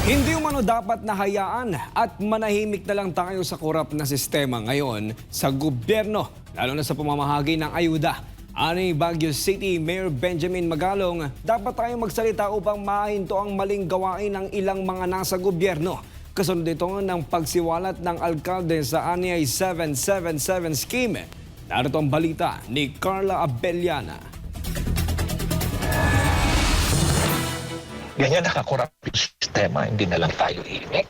Hindi umano dapat nahayaan at manahimik na lang tayo sa korap na sistema ngayon sa gobyerno, lalo na sa pamamahagi ng ayuda. Ani Baguio City Mayor Benjamin Magalong, dapat tayong magsalita upang mahinto ang maling gawain ng ilang mga nasa gobyerno. Kasunod ito ng pagsiwalat ng alkalde sa Anyay 777 scheme. Narito ang balita ni Carla Abellana. Ganyan nakakurap yung sistema, hindi na lang tayo himik.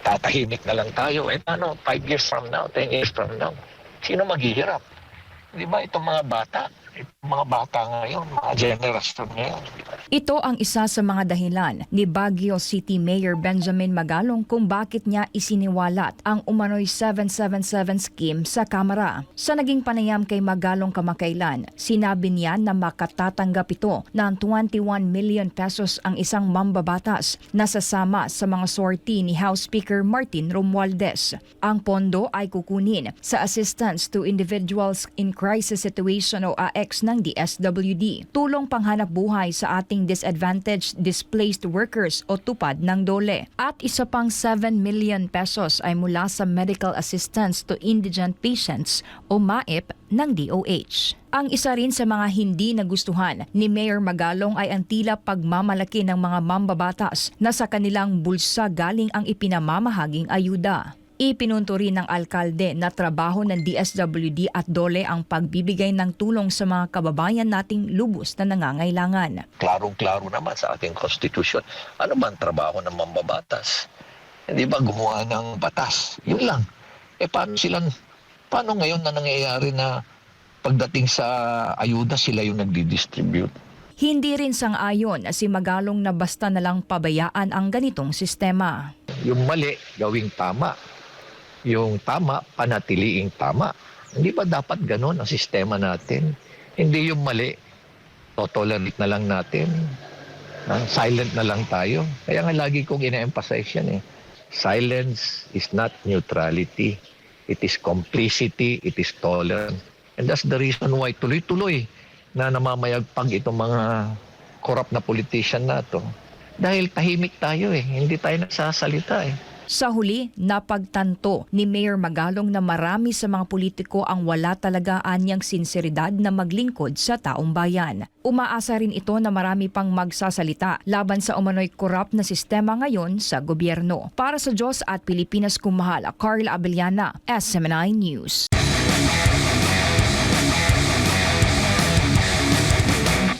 Tatahimik na lang tayo. Eh paano, 5 years from now, 10 years from now, sino maghihirap? Di ba itong mga bata? Itong mga bata ngayon, mga generation ngayon. Ito ang isa sa mga dahilan ni Baguio City Mayor Benjamin Magalong kung bakit niya isiniwalat ang umano'y 777 scheme sa Kamara. Sa naging panayam kay Magalong kamakailan, sinabi niya na makatatanggap ito ng 21 million pesos ang isang mambabatas na sasama sa mga sorti ni House Speaker Martin Romualdez. Ang pondo ay kukunin sa Assistance to Individuals in Crisis Situation o AX ng DSWD, tulong panghanap buhay sa ating disadvantaged displaced workers o tupad ng DOLE. At isa pang 7 million pesos ay mula sa Medical Assistance to Indigent Patients o MAIP ng DOH. Ang isa rin sa mga hindi nagustuhan ni Mayor Magalong ay ang tila pagmamalaki ng mga mambabatas na sa kanilang bulsa galing ang ipinamamahaging ayuda. Ipinunto rin ng alkalde na trabaho ng DSWD at DOLE ang pagbibigay ng tulong sa mga kababayan nating lubos na nangangailangan. Klarong-klaro naman sa ating konstitusyon. Ano ba ang trabaho ng mambabatas? Hindi ba gumawa ng batas? Yun lang. Eh paano ngayon na nangyayari na pagdating sa ayuda sila yung nagdi-distribute? Hindi rin sang-ayon si Magalong na basta na lang pabayaan ang ganitong sistema. Yung mali, gawing tama. Yung tama, panatiliing tama. Hindi ba dapat ganon ang sistema natin? Hindi yung mali, tolerate na lang natin. Silent na lang tayo. Kaya nga lagi kong ina-emphasize yan eh. Silence is not neutrality. It is complicity, it is tolerance. And that's the reason why tuloy-tuloy na namamayagpag itong mga corrupt na politician na to. Dahil tahimik tayo eh. Hindi tayo nagsasalita eh. Sa huli, napagtanto ni Mayor Magalong na marami sa mga politiko ang wala talaga anyang sinseridad na maglingkod sa taong bayan. Umaasa rin ito na marami pang magsasalita laban sa umano'y korap na sistema ngayon sa gobyerno. Para sa Diyos at Pilipinas kumahal, Carla Abellana, SMNI News.